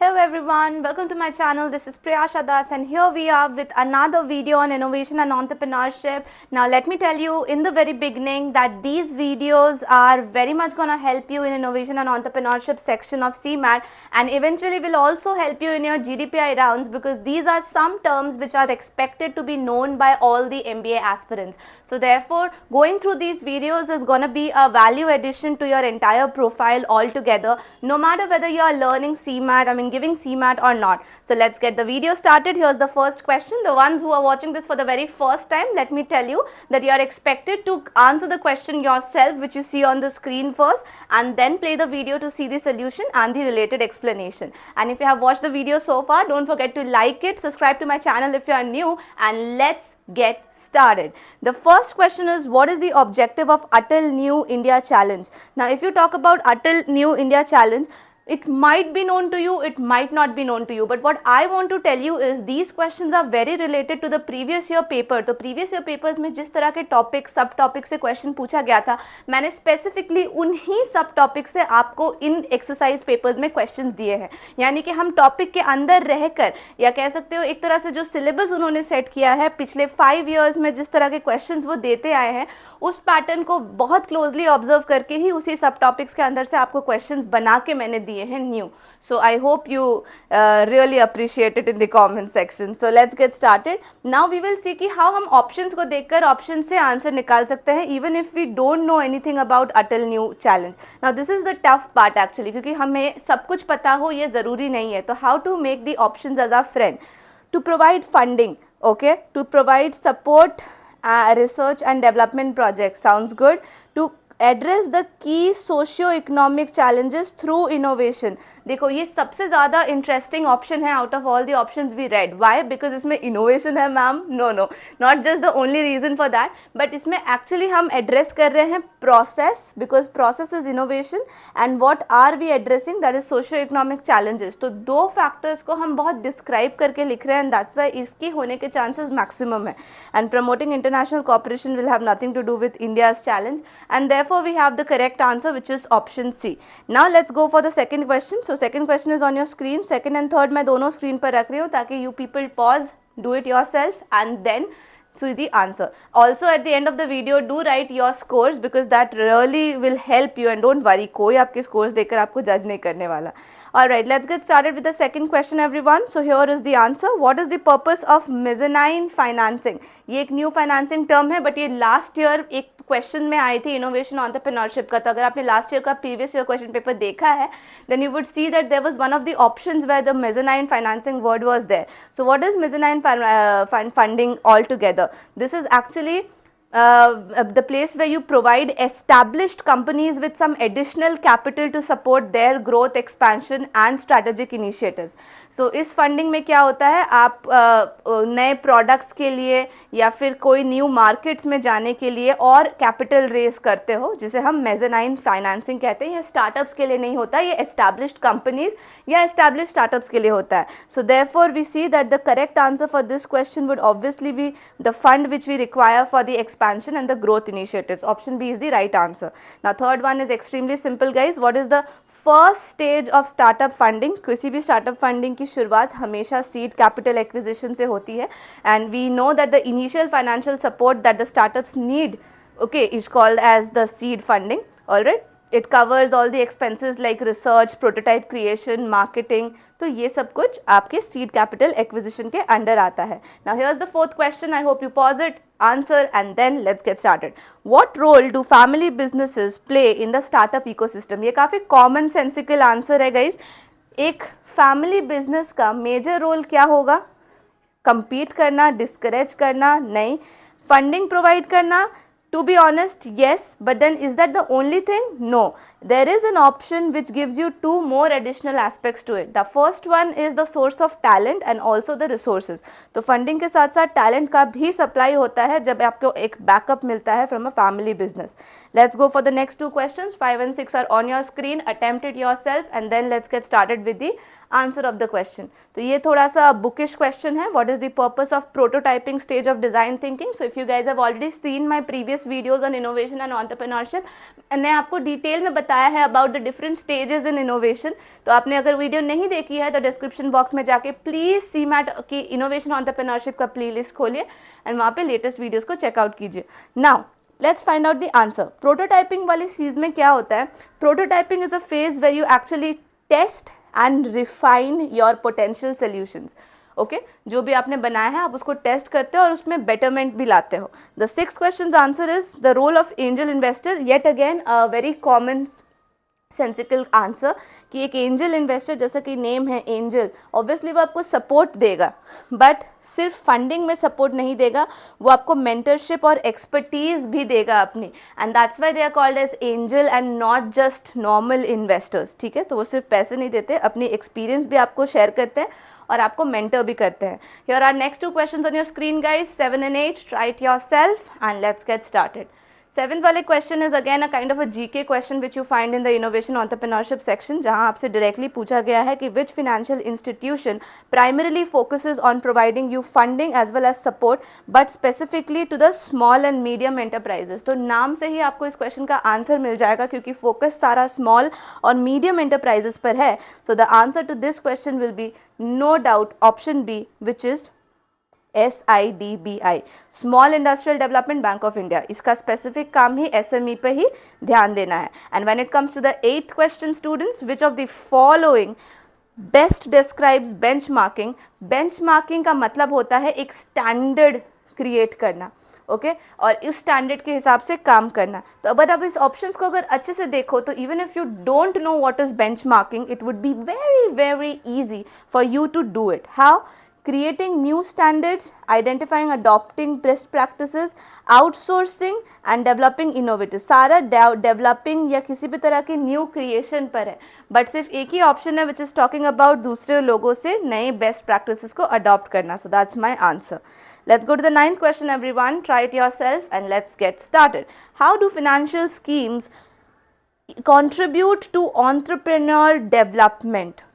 Hello everyone, welcome to my channel. This is Priyasha Das and here we are with another video on innovation and entrepreneurship. Now let me tell you in the very beginning that these videos are very much going to help you in innovation and entrepreneurship section of CMAT and eventually will also help you in your GDPI rounds because these are some terms which are expected to be known by all the MBA aspirants. So therefore going through these videos is going to be a value addition to your entire profile altogether, no matter whether you are learning CMAT, giving CMAT or not. So let's get the video started. Here's the first question. The ones who are watching this for the very first time, let me tell you that you are expected to answer the question yourself, which you see on the screen first, and then play the video to see the solution and the related explanation. And if you have watched the video so far, don't forget to like it, subscribe to my channel if you are new, and let's get started. The first question is, what is the objective of Atal New India Challenge? Now if you talk about Atal New India Challenge, it might be known to you, it might not be known to you, but what I want to tell you is these questions are very related to the previous year paper. तो previous year papers में जिस तरह के topic सब topic से question पूछा गया था, मैंने स्पेसिफिकली उन्हीं सब टॉपिक से आपको इन एक्सरसाइज पेपर्स में क्वेश्चंस दिए हैं. यानी कि हम टॉपिक के अंदर रहकर, या कह सकते हो एक तरह से जो सिलेबस उन्होंने सेट किया है पिछले 5 ईयर्स में जिस तरह के क्वेश्चंस वो देते आए हैं, उस पैटर्न को बहुत क्लोजली ऑब्जर्व करके ही उसी सब टॉपिक्स के अंदर से आपको क्वेश्चंस बना के मैंने दिए हैं new. So I hope you really appreciate it in the comment section. So let's get started. Now we will see कि how हम options को देखकर options से answer निकाल सकते हैं even if we don't know anything about Atal New Challenge. Now this is the tough part actually, क्योंकि हमें सब कुछ पता हो ये ज़रूरी नहीं है. तो how to make the options as our friend? To provide funding, okay? To provide support, research and development projects, sounds good. To address the key socio-economic challenges through innovation. देखो ये सबसे ज़्यादा इंटरेस्टिंग ऑप्शन है out of all the options we read. Why? Because इसमें innovation है ma'am. No no, not just the only reason for that, but इसमें actually हम address कर रहे हैं process, because process is innovation and what are we addressing, that is socio economic challenges. तो दो factors को हम बहुत डिस्क्राइब करके लिख रहे हैं एंड दैट्स वाई इसकी होने के चांसेस मैक्सिमम है. And promoting international cooperation will have nothing to do with India's challenge and therefore we have the correct answer, which is option C. Now let's go for the second question. So second question is on your screen. Second and third मैं दोनों screen पर रख रही हूँ ताकि you people pause, do it yourself and then see the answer. Also at the end of the video do write your scores because that really will help you and don't worry, कोई आपके scores देखकर आपको judge नहीं करने वाला. Alright, let's get started with the second question everyone. So here is the answer. What is the purpose of mezzanine financing? ये एक new financing term है, but ये last year एक क्वेश्चन में आई थी इनोवेशन एंटरप्रेन्योरशिप का. तो अगर आपने लास्ट ईयर का प्रीवियस ईयर क्वेश्चन पेपर देखा है, then you would see that there was one of the options where the mezzanine financing word was there. So what is mezzanine funding all together? This is actually the place where you provide established companies with some additional capital to support their growth, expansion and strategic initiatives. So इस funding में क्या होता है, आप नए products के लिए या फिर कोई new markets में जाने के लिए और capital raise करते हो, जिसे हम mezzanine financing कहते हैं. ये startups के लिए नहीं होता, ये established companies या established startups के लिए होता है. So therefore we see that the correct answer for this question would obviously be the fund which we require for the expansion and the growth initiatives. Option B is the right answer. Now third one is extremely simple guys. What is the first stage of startup funding? किसी भी startup funding की शुरुआत हमेशा seed capital acquisition से होती है and we know that the initial financial support that the startups need, okay, is called as the seed funding. Alright, it covers all the expenses like research, prototype creation, marketing. तो ये सब कुछ आपके seed capital acquisition के under आता है. Now here's the fourth question. I hope you pause it, answer and then let's get started. What role do family businesses play in the startup ecosystem? ये काफ़ी common sensical answer है guys. एक family business का major role क्या होगा? Compete करना, discourage करना? नहीं. Funding provide करना? To be honest, yes, but then is that the only thing? No. There is an option which gives you two more additional aspects to it. The first one is the source of talent and also the resources. तो funding के साथ साथ talent का भी supply होता है जब आपको एक backup मिलता है from a family business. Let's go for the next two questions. 5 and 6 are on your screen. Attempt it yourself and then let's get started with the answer of the question. तो ये थोड़ा सा bookish question है. What is the purpose of prototyping stage of design thinking? So if you guys have already seen my previous videos on innovation and entrepreneurship, मैंने आपको detail में बताया है about the different stages in innovation. तो आपने अगर video नहीं देखी है तो डिस्क्रिप्शन बॉक्स में जाके प्लीज़ सीमैट की इनोवेशन एंटरप्रेन्योरशिप का प्लेलिस्ट खोलिए एंड वहाँ पे लेटेस्ट वीडियोस को चेकआउट कीजिए। Now let's find out the answer. Prototyping वाली चीज़ में क्या होता है? Prototyping is a phase where you actually test and refine your potential solutions. Okay, जो भी आपने बनाया है आप उसको टेस्ट करते हो और उसमें बेटरमेंट भी लाते हो। The sixth question answer is the role of angel investor. Yet again a very common sensical answer कि एक एंजल इन्वेस्टर, जैसा कि नेम है एंजल, ऑब्वियसली वो आपको सपोर्ट देगा, बट सिर्फ फंडिंग में सपोर्ट नहीं देगा, वो आपको मेंटरशिप और एक्सपर्टीज भी देगा अपनी, and that's why they are called as angel and not just normal investors. ठीक है, तो वो सिर्फ पैसे नहीं देते, अपनी एक्सपीरियंस भी आपको शेयर करते हैं और आपको मेंटर भी करते हैं। Here are next two questions on your screen guys, 7 and 8. Try it yourself and let's get started. Seventh वाले question is again a kind of a GK question which you find in the innovation entrepreneurship section, जहां आपसे directly पूछा गया है कि which financial institution primarily focuses on providing you funding as well as support but specifically to the small and medium enterprises. तो नाम से ही आपको इस क्वेश्चन का आंसर मिल जाएगा क्योंकि फोकस सारा स्मॉल और मीडियम एंटरप्राइजेस पर है। So the answer to this question will be no doubt option B, which is SIDBI, Small Industrial Development Bank of India. इसका स्पेसिफिक काम ही SME पे ही ध्यान देना है। And when it comes to the 8th question students, which of the following best describes benchmarking. Benchmarking का मतलब होता है एक स्टैंडर्ड क्रिएट करना, ओके और इस स्टैंडर्ड के हिसाब से काम करना। तो अब आप इस ऑप्शंस को अगर अच्छे से देखो तो even if you don't know what is benchmarking, it would be very very easy for you to do it. How? Creating new standards, identifying adopting best practices, outsourcing and developing innovative। सारा developing या किसी भी तरह की new creation पर है, but सिर्फ एक ही ऑप्शन है विच इज टॉकिंग अबाउट दूसरे लोगों से नए बेस्ट प्रैक्टिसेस को अडॉप्ट करना। So that's my answer. Let's go to the 9th question everyone. Try it yourself and let's get started. How do financial schemes contribute to entrepreneur development?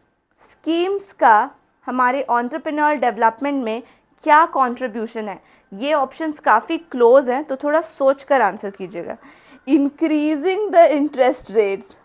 Schemes का हमारे entrepreneur development में क्या contribution है? ये options काफ़ी close हैं, तो थोड़ा सोच कर आंसर कीजिएगा। Increasing the interest rates.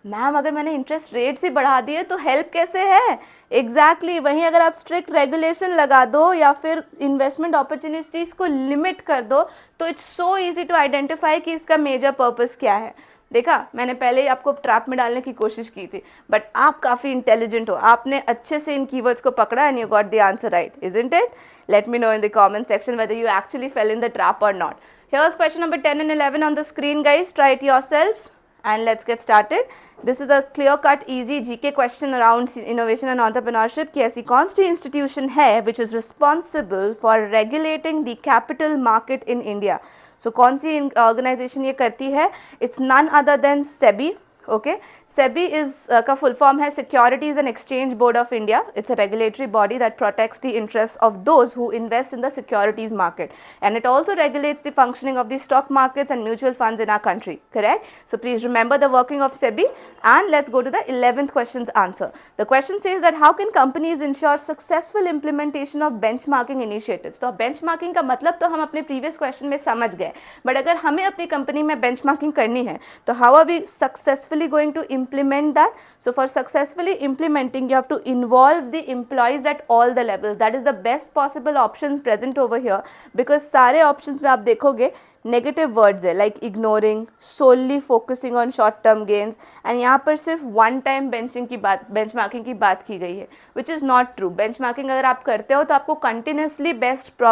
Ma'am अगर मैंने इंटरेस्ट रेट्स ही बढ़ा दिए तो हेल्प कैसे है? एग्जैक्टली वहीं अगर आप स्ट्रिक्ट रेगुलेशन लगा दो या फिर इन्वेस्टमेंट अपॉर्चुनिटीज़ को लिमिट कर दो तो it's so easy to identify कि इसका मेजर पर्पस क्या है। देखा, मैंने पहले ही आपको ट्रैप में डालने की कोशिश की थी, बट आप काफ़ी इंटेलिजेंट हो, आपने अच्छे से इन कीवर्ड्स को पकड़ा and you got the answer right, isn't it? Let me know in the comment section whether you actually fell in the trap और not. Here's question number 10 and 11 on the screen guys, try it yourself and let's get started. This is a clear cut easy GK question around innovation and entrepreneurship कि ऐसी कौन सी institution है which is responsible for regulating the capital market in India. So कौन सी organization ये करती है? It's none other than SEBI. Okay, SEBI is का full form है Securities and Exchange Board of India. It's a regulatory body that protects the interests of those who invest in the securities market, and it also regulates the functioning of the stock markets and mutual funds in our country. Correct? So please remember the working of SEBI, and let's go to the 11th question's answer. The question says that how can companies ensure successful implementation of benchmarking initiatives? तो benchmarking का मतलब तो हम अपने previous question में समझ गए, but अगर हमें अपनी कंपनी में benchmarking करनी है तो how are we successfully going to implement that? So for successfully implementing you have to involve the employees at all the levels. That is the best possible options present over here because सारे options में आप देखोगे negative words है like ignoring, solely focusing on short term gains, and यहाँ पर सिर्फ one time benchmarking की बात की गई है which is not true. Benchmarking अगर आप करते हो तो आपको कंटिन्यूसली बेस्ट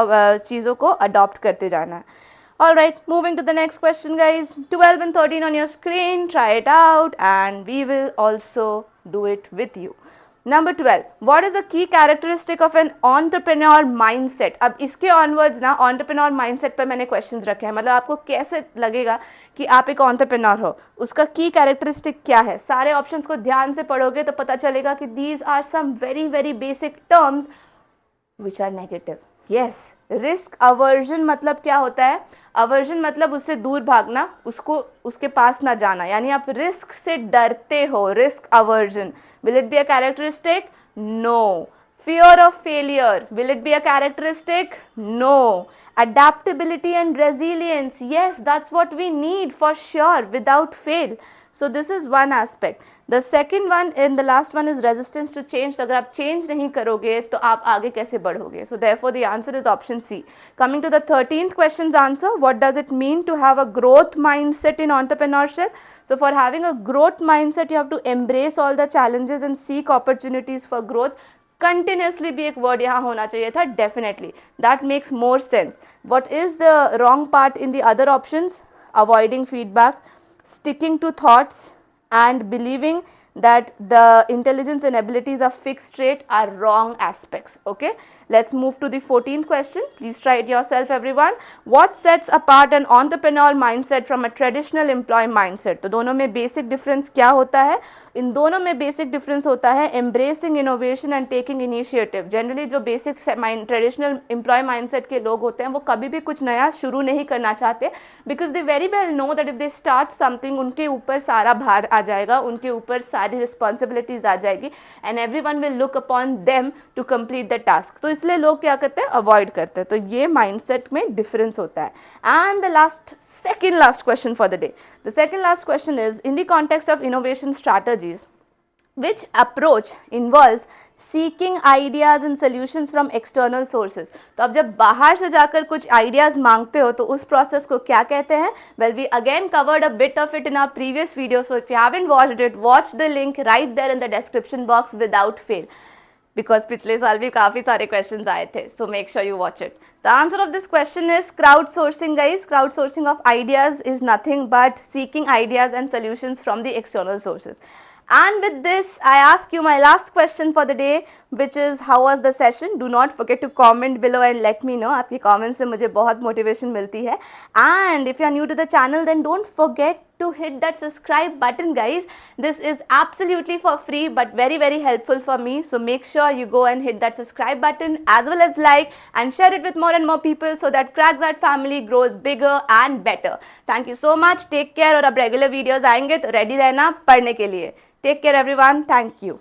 चीज़ों को अडॉप्ट करते जाना है। Alright, moving to the next question guys, 12 and 13 on your screen, try it out and we will also do it with you. Number 12, what is a key characteristic of an entrepreneur mindset? अब इसके onwards ना entrepreneur mindset पर मैंने questions रखे हैं, मतलब आपको कैसे लगेगा कि आप एक entrepreneur हो, उसका key characteristic क्या है। सारे options को ध्यान से पढ़ोगे तो पता चलेगा कि these are some very very basic terms which are negative. Yes, risk aversion मतलब क्या होता है? अवर्जन मतलब उससे दूर भागना, उसको उसके पास ना जाना, यानी आप रिस्क से डरते हो, risk aversion. Will it be a characteristic? No. Fear of failure, will it be a characteristic? No. adaptability and resilience, yes, that's what we need for sure without fail. So this is one aspect. The second one and the last one is resistance to change. अगर आप change नहीं करोगे तो आप आगे कैसे बढ़ोगे? So therefore the answer is option C. Coming to the 13th question's answer, what does it mean to have a growth mindset in entrepreneurship? So for having a growth mindset, you have to embrace all the challenges and seek opportunities for growth. Continuously भी एक word यहाँ होना चाहिए था, definitely. That makes more sense. What is the wrong part in the other options? Avoiding feedback, sticking to thoughts, and believing that the intelligence and abilities are fixed trait are wrong aspects. Okay, let's move to the 14th question. Please try it yourself, everyone. What sets apart an entrepreneurial mindset from a traditional employee mindset? तो दोनों में basic difference क्या होता है? इन दोनों में basic difference होता है embracing innovation and taking initiative. Generally जो बेसिक ट्रेडिशनल एम्प्लॉय माइंडसेट के लोग होते हैं वो कभी भी कुछ नया शुरू नहीं करना चाहते, because they very well know that if they start something उनके ऊपर सारा भार आ जाएगा, उनके ऊपर सारी रिस्पॉन्सिबिलिटीज आ जाएगी and everyone will look upon them to complete the task. तो इसलिए लोग क्या करते हैं, अवॉइड करते हैं. तो ये माइंडसेट में डिफरेंस होता है. And the second last question for the day. The second last question is, in the context of innovation strategies, which approach involves seeking ideas and solutions from external sources? तो अब जब बाहर से जाकर कुछ ideas मांगते हो तो उस process को क्या कहते हैं? Well, we again covered a bit of it in our previous video, so if you haven't watched it, watch the link right there in the description box without fail. Because पिछले साल भी काफ़ी सारे questions आए थे, so make sure you watch it. The answer of this question is crowdsourcing, guys. Crowdsourcing of ideas is nothing but seeking ideas and solutions from the external sources. And with this, I ask you my last question for the day, which is, how was the session? Do not forget to comment below and let me know. आपके comments से मुझे बहुत motivation मिलती है. And if you are new to the channel, then don't forget to hit that subscribe button, guys. This is absolutely for free but very very helpful for me. So make sure you go and hit that subscribe button as well as like and share it with more and more people so that Crackzart family grows bigger and better. Thank you so much. Take care. और अब regular videos आएंगे तो ready रहना पढ़ने के लिए. Take care everyone. Thank you.